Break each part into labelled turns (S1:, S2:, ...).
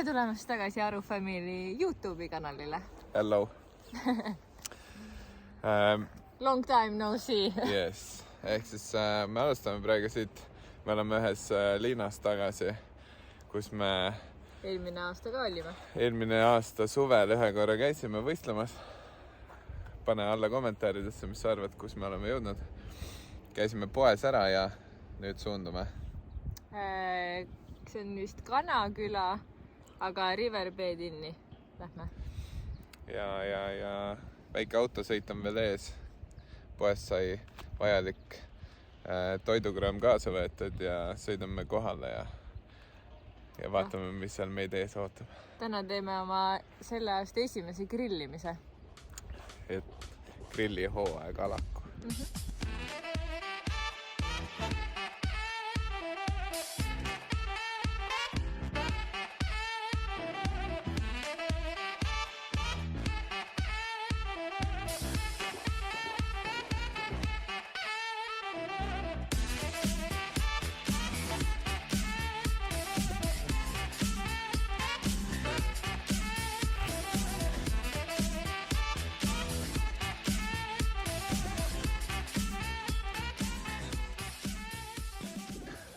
S1: tere tulemast tagasi Aru Family YouTube'i kanalile.
S2: Hello.
S1: Long time no see.
S2: Yes. Ehk siis me alustame praegu siit. Me oleme ühes linnas tagasi, kus me
S1: Eelmine aasta ka olime.
S2: Eelmine aasta suvel ühe korra käisime võistlemas. Pane alla kommentaaridesse, mis sa arvad, kus me oleme jõudnud. Käisime poes ära ja nüüd suundume.
S1: See on vist Kanaküla, aga Riverbed Inni lähme.
S2: Ja väike autosõit on veel ees. Poes sai vajalik toidukraam kaasa võetud ja sõidame kohale ja vaatame, mis seal meid ees ootab.
S1: Täna teeme oma selle aasta esimese grillimise.
S2: Et grillihooaeg alaku.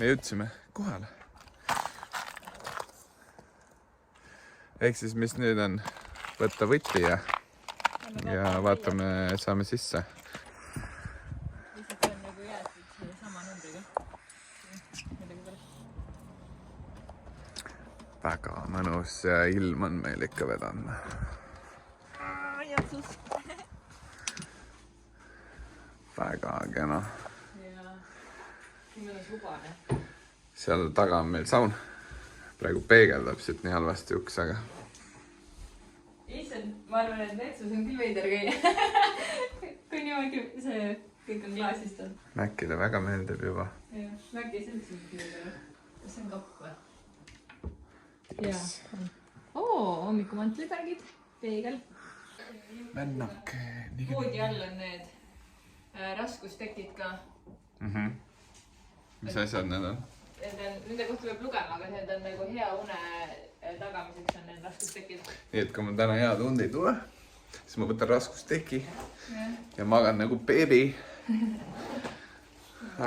S2: Me jõudsime kohale. Ehk siis, mis nüüd on võtta võti ja vaatame, saame sisse.
S1: Lihtsalt on nagu jäetud selle sama numbriga.
S2: Väga mõnus ja ilm on meil ikka vedanud.
S1: Jatsus.
S2: Väga kena.
S1: Subane.
S2: Seal taga on meil saun. Praegu peegeldab siit nii halvasti uks, aga...
S1: Issand, ma arvan, et Netsus on küll veider käia. Kui niimoodi see kõik on klaasist on.
S2: Mäkkile väga meeldib juba.
S1: Mäkkis üldse meeldib. Kas see on kapp või? Jaa. Hommikumantlisärgid, peegel.
S2: Männake.
S1: Voodi all on need raskustekid ka.
S2: Mis asjad need on?
S1: Nende kohta peab lugema, aga need on nagu hea une tagamiseks on need raskustekid.
S2: Nii, et kui mul täna head und ei tule, siis ma võtan raskusteki ja magan nagu beebi.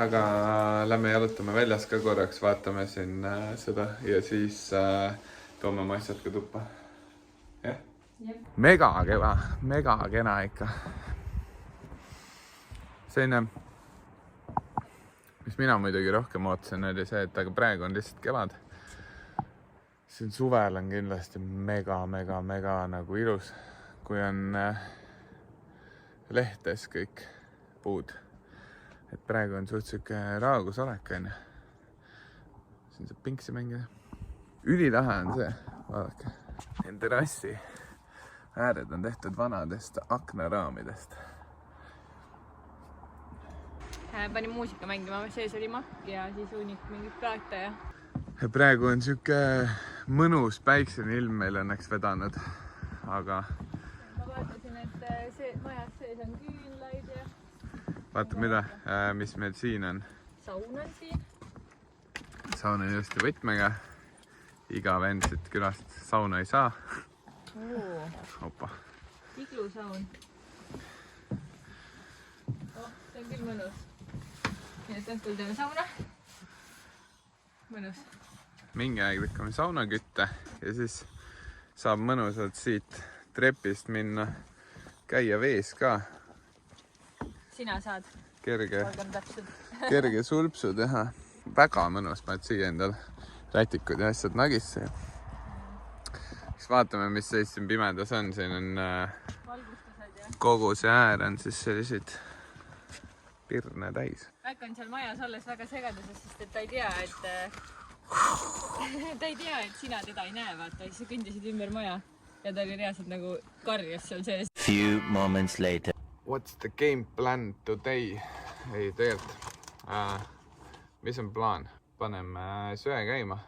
S2: Aga lähme jalutame väljas ka korraks, vaatame siin seda ja siis toome oma asjad ka tuppa. Jah? Mega kena ikka. Selline... Mis mina muidugi rohkem ootasin, oli see, et aga praegu on lihtsalt kevad. Siin suvel on kindlasti mega nagu ilus, kui on lehtes kõik puud. Et praegu on suhtsuke raagus olek, on. Siin saab pinksi mängida. Ülilahe on see, vaadake. Terrassi ääred on tehtud vanadest aknaraamidest.
S1: Panin muusika mängima, sees oli makk ja siis hunnik mingit praeta ja...
S2: Praegu on siuke mõnus päiksene ilm meil õnneks vedanud, aga...
S1: Ma vaatasin, et majas sees on küünlaid ja...
S2: Vaata mida, mis meil siin on.
S1: Saun on siin.
S2: Saun on just võtmega. Iga vend siit külast sauna ei saa. Opa.
S1: Iglusaun. See on küll mõnus. Nii et õhtul teeme sauna. Mõnus.
S2: Mingi aeg lükkame saunakütte ja siis saab mõnusalt siit trepist minna, käia vees ka.
S1: Sina saad.
S2: Kerge sulpsu teha. Väga mõnus, ma et siia endal rätikud ja asjad nagisse. Siis vaatame, mis seis siin pimedas on. Siin on kogu see äär on siis selliseid pirne täis.
S1: Väk on seal majas alles väga segaduses, sest et ta ei tea, et sina teda ei näe, vaata. Siis sa kõndisid ümber maja ja ta oli reaalselt nagu karjas seal sees.
S3: Few moments later.
S2: What's the game plan today? Ei, tegelikult. Mis on plaan? Paneme söe käima,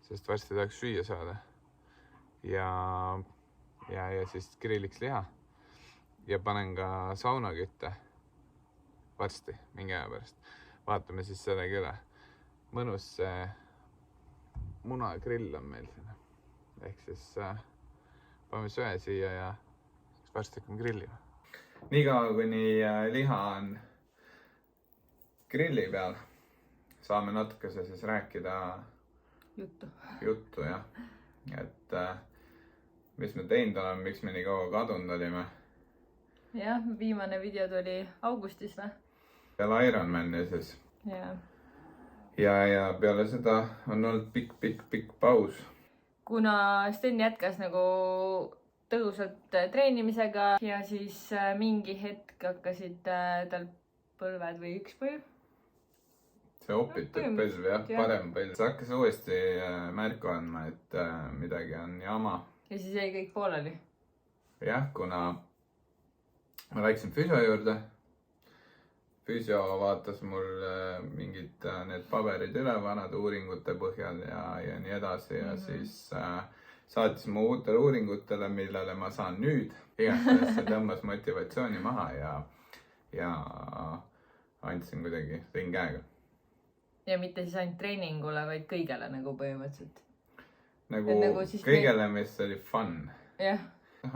S2: sest varsti tahaks süüa saada. Ja siis grilliks liha. Ja panen ka saunakütte. Varsti, mingi aja pärast. Vaatame siis sellega üle. Mõnus munagrill on meil siin. Ehk siis paneme söe siia ja siis varsti hakkame grillima. Nii kaua, kuni liha on grilli peal, saame natukese siis rääkida juttu jah. Et mis me teinud oleme, miks me nii kaua kadunud olime.
S1: Jah, viimane video tuli augustis või?
S2: Peale Ironmani siis.
S1: Jah.
S2: Ja peale seda on olnud pikk paus.
S1: Kuna Sten jätkas nagu tõhusalt treenimisega ja siis mingi hetk hakkasid tal põlved või üks põlv.
S2: See opitud põlv jah, parem põlv. See hakkas uuesti märku andma, et midagi on jama.
S1: Ja siis jäi kõik pooleli.
S2: Jah, kuna ma läksin füsio juurde. Füsio vaatas mul mingid need paberid üle vanade uuringute põhjal ja nii edasi ja siis saatis mu uutele uuringutele, millele ma saan nüüd. Igastahes see tõmbas motivatsiooni maha ja andsin kuidagi ringkäega.
S1: Ja mitte siis ainult treeningule, vaid kõigele nagu põhimõtteliselt.
S2: Nagu kõigele, mis oli fun.
S1: Jah.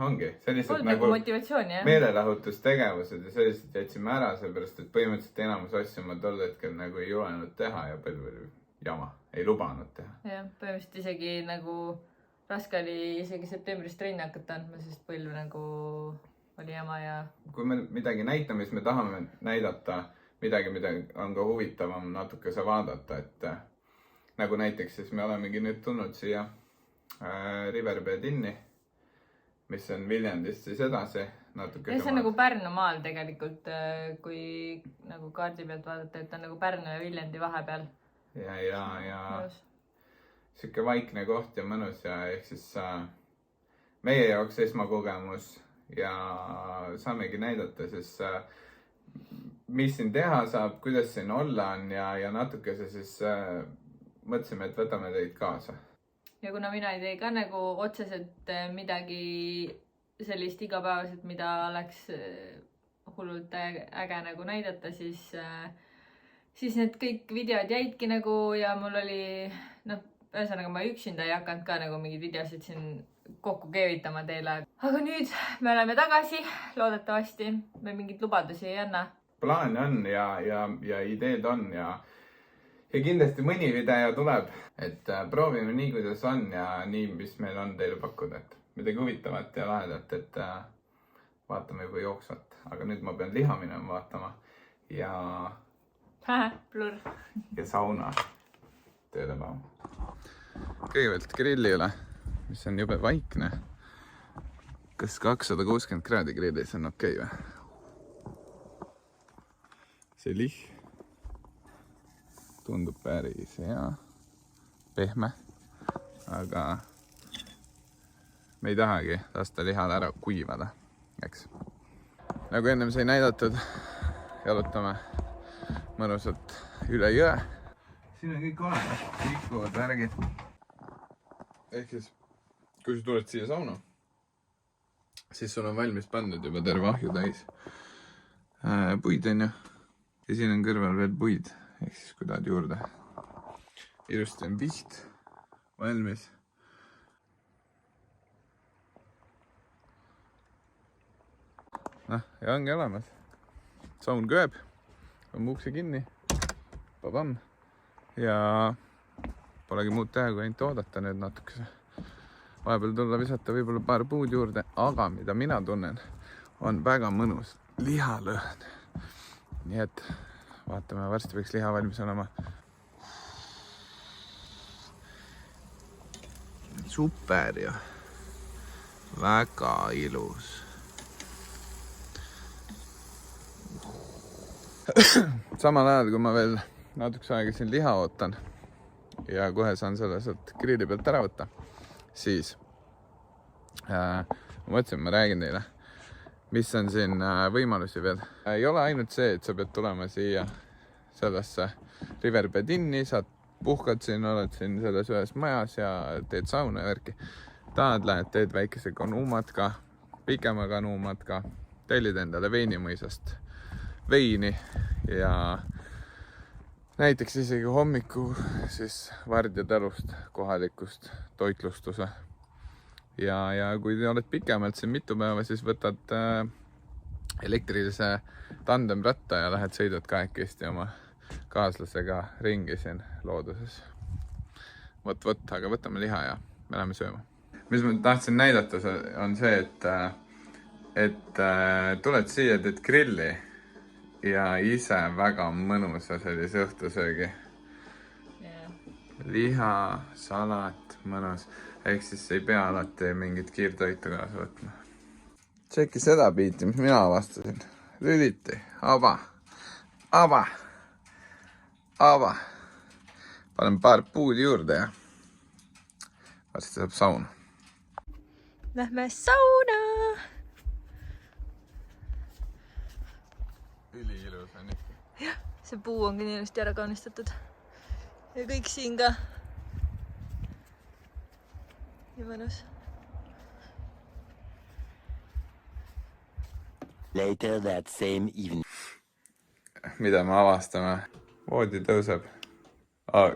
S2: Ongi, sellised
S1: nagu motivatsioon, jah.
S2: Meelelahutustegevused ja sellised jätsime ära, seepärast, et põhimõtteliselt enamus asju ma tol hetkel nagu ei julenud teha ja põlv oli jama, ei lubanud teha.
S1: Jah, põhimõtteliselt isegi nagu raske oli isegi septembris trenni hakata andma, sest põlv nagu oli jama ja...
S2: Kui me midagi näitame, siis me tahame näidata midagi, mida on ka huvitavam natukese vaadata, et nagu näiteks siis me olemegi nüüd tulnud siia Riverbed Inni, mis on Viljandist siis edasi natuke.
S1: Ja see on nagu Pärnu maal tegelikult, kui nagu kaardi pealt vaadata, et on nagu Pärnu ja Viljandi vahepeal.
S2: Ja siuke vaikne koht ja mõnus ja ehk siis meie jaoks esmakogemus ja saamegi näidata siis, mis siin teha saab, kuidas siin olla on ja natukese siis mõtlesime, et võtame teid kaasa.
S1: Ja kuna mina ei tee ka nagu otseselt midagi sellist igapäevaselt, mida oleks hullult äge nagu näidata, siis need kõik videod jäidki nagu ja mul oli, ühesõnaga ma üksinda ei hakanud ka nagu mingeid videosid siin kokku keevitama teile. Aga nüüd me oleme tagasi, loodetavasti me mingit lubadusi ei anna.
S2: Plaan on ja ideed on ja kindlasti mõni video tuleb, et proovime nii, kuidas on ja nii, mis meil on teile pakkuda, et midagi huvitavat ja lahedat, et vaatame juba jooksvat. Aga nüüd ma pean liha minema vaatama ja
S1: Plur.
S2: Ja sauna tööle päeva. Kõigepealt grillile, mis on jube vaikne. Kas 260 kraadi grillis on okei või? See liht tundub päris hea, pehme, aga me ei tahagi lasta lihal ära kuivada, eks. Nagu ennem sai näidatud, jalutame mõnusalt üle jõe. Siin on kõik olemas, liikuvad värgid. Ehk siis, kui sa tuled siia sauna, siis sul on valmis pandud juba terve ahju täis. Puid on ju, ja siin on kõrval veel puid. Ehk siis kui tahad juurde. Ilusti on viht valmis. Ja ongi olemas. Saun kööb. On ukse kinni. Babam. Ja polegi muud teha, kui ainult oodata nüüd natukese. Vahepeal tulla visata võib-olla paar puud juurde. Aga mida mina tunnen, on väga mõnus lihalõhn. Nii et vaatame, varsti võiks liha valmis olema. Super ju. Väga ilus. Samal ajal, kui ma veel natukese aega siin liha ootan ja kohe saan selle sealt grilli pealt ära võtta, siis ma mõtlesin, ma räägin teile, mis on siin võimalusi veel. Ei ole ainult see, et sa pead tulema siia sellesse Riverbed Inni, sa puhkad siin, oled siin selles ühes majas ja teed sauna ja värki. Tahad, lähed, teed väikese kanuumatka, pikema kanuumatka, tellid endale Veinimõisast veini ja näiteks isegi hommiku siis Vardja talust, kohalikust toitlustuse. Ja kui te oled pikemalt siin mitu päeva, siis võtad elektrilise tandemratta ja lähed sõidad kahekesti oma kaaslasega ringi siin looduses. Vot, aga võtame liha ja me läheme sööma. Mis ma tahtsin näidata, on see, et tuled siia, teed grilli ja ise väga mõnusa sellise õhtusöögi. Liha, salat, mõnus. Ehk siis ei pea alati mingit kiirtoitu kaasa võtma. Tšeki seda biiti, mis mina avastasin. Lüliti, ava. Panen paar puud juurde ja varsti saab sauna.
S1: Lähme sauna!
S2: Üliilus on ikka.
S1: Jah, see puu ongi nii ilusti ära kaunistatud. Ja kõik siin ka. Nii mõnus.
S3: Later that same evening.
S2: Mida me avastame? Voodi tõuseb.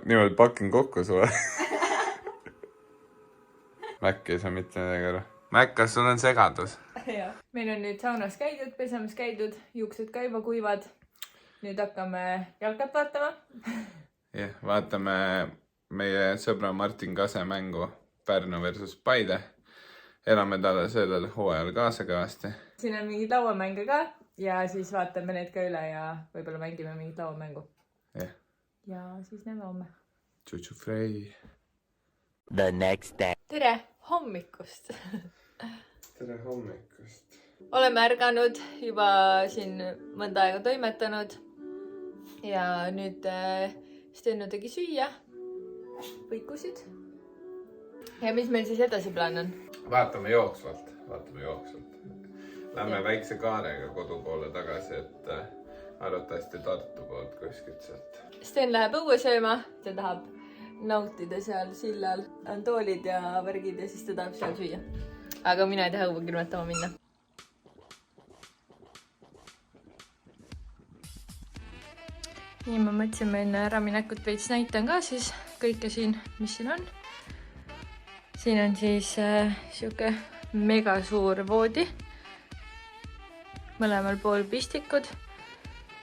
S2: Niimoodi pakin kokku sulle. Mäkk ei saa mitte midagi aru. Mäkk, kas sul on segadus?
S1: Ja. Meil on nüüd saunas käidud, pesemas käidud, juuksed ka juba kuivad. Nüüd hakkame jalkat vaatama.
S2: Jah, vaatame meie sõbra Martin Kase mängu Pärnu versus Paide. Elame talle sellel hooajal kaasa kõvasti.
S1: Siin on mingid lauamänge ka ja siis vaatame need ka üle ja võib-olla mängime mingit lauamängu.
S2: Jah.
S1: Ja siis näeme homme.
S2: Tšutšu Frey.
S3: The next day.
S1: Tere hommikust!
S2: Tere hommikust!
S1: Oleme ärganud, juba siin mõnda aega toimetanud ja nüüd Stenno tegi süüa, võikusid. Ja mis meil siis edasi plaan on?
S2: Vaatame jooksvalt. Lähme väikse kaarega kodu poole tagasi, et arvatavasti Tartu poolt kuskilt sealt. Sten
S1: läheb õue sööma, ta tahab nautida seal sillal. On toolid ja värgid ja siis ta tahab seal süüa. Aga mina ei taha õue külmetama minna. Nii ma mõtlesin, ma enne ära minekut veits näitan ka siis kõike siin, mis siin on. Siin on siis siuke mega suur voodi. Mõlemal pool pistikud.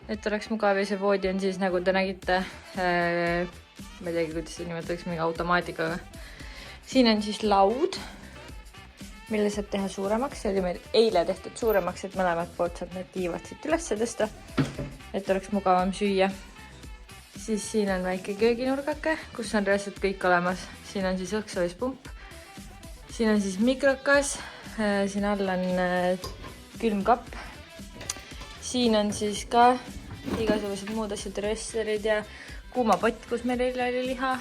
S1: Et oleks mugav ja see voodi on siis, nagu te nägite, ma ei teagi, kuidas see nimetaks mingi automaatikaga. Siin on siis laud, mille saab teha suuremaks. See oli meil eile tehtud suuremaks, et mõlemad poolt saab need tiivad siit üles tõsta, et oleks mugavam süüa. Siis siin on väike kööginurgake, kus on reaalselt kõik olemas. Siin on siis õhksoojuspump. Siin on siis mikrokas. Siin all on külmkapp. Siin on siis ka igasugused muud asjad, röösterid ja kuumapott, kus meil eile oli liha.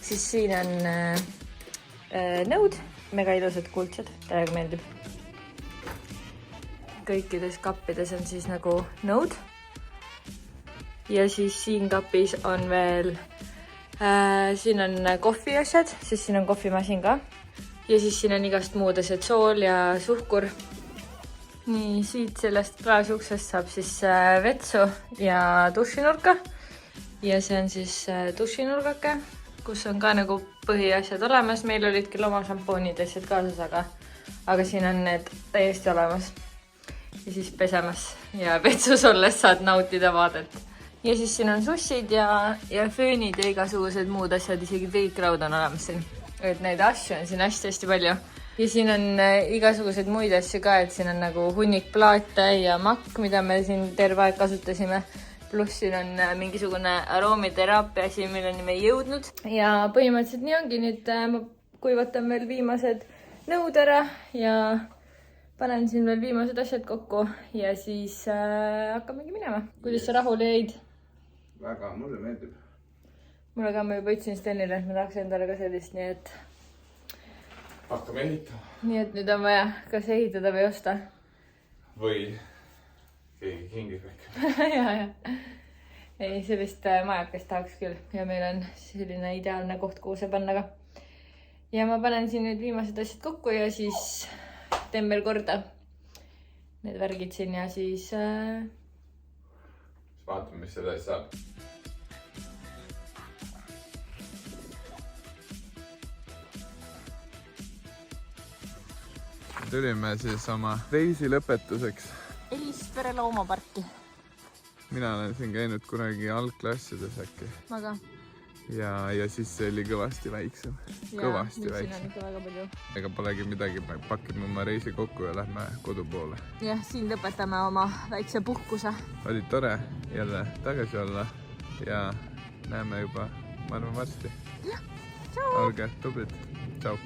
S1: Siis siin on nõud, mega ilusad kuldsed, täiega meeldib. Kõikides kappides on siis nagu nõud. Ja siis siin kapis on veel, siin on kohviasjad, siis siin on kohvimasin ka. Ja siis siin on igast muud asjad, sool ja suhkur. Nii, siit sellest klaasuksest saab siis vetsu ja dušinurka. Ja see on siis dušinurgake, kus on ka nagu põhiasjad olemas. Meil olid küll oma šampoonid asjad kaasas, aga siin on need täiesti olemas. Ja siis pesemas ja vetsus olles saad nautida vaadet. Ja siis siin on sussid ja föönid ja igasugused muud asjad, isegi triikraud on olemas siin. Et neid asju on siin hästi palju. Ja siin on igasugused muid asju ka, et siin on nagu hunnik plaate ja makk, mida me siin terve aeg kasutasime. Pluss siin on mingisugune aroomiterapia asi, milleni me ei jõudnud. Ja põhimõtteliselt nii ongi, nüüd ma kuivatan veel viimased nõud ära ja panen siin veel viimased asjad kokku ja siis hakkamegi minema. Kuidas sa rahule jäid?
S2: Väga, mulle meeldib.
S1: Mulle ka, ma juba ütlesin Stenile, et ma tahaks endale ka sellist, nii et...
S2: Hakkame ehitama.
S1: Nii et nüüd on vaja kas ehitada või osta.
S2: Või keegi kingib äkki.
S1: ja. Ei, sellist majakest tahaks küll. Ja meil on selline ideaalne koht, kuhu see panna ka. Ja ma panen siin nüüd viimased asjad kokku ja siis teen veel korda need värgid siin ja siis...
S2: Vaatame, mis selle saab. tulime siis oma reisi lõpetuseks.
S1: Elistvere loomaparki.
S2: Mina olen siin käinud kunagi algklassides äkki.
S1: Ma ka.
S2: Ja siis see oli kõvasti väiksem. Kõvasti väiksem.
S1: Siin on ikka väga palju.
S2: Ega polegi midagi, pakime oma reisi kokku ja lähme kodu poole.
S1: Jah, siin lõpetame oma väikse puhkuse.
S2: Oli tore jälle tagasi olla ja näeme juba, ma arvan, varsti.
S1: Jah, tšau!
S2: Olge tublid. Tšau!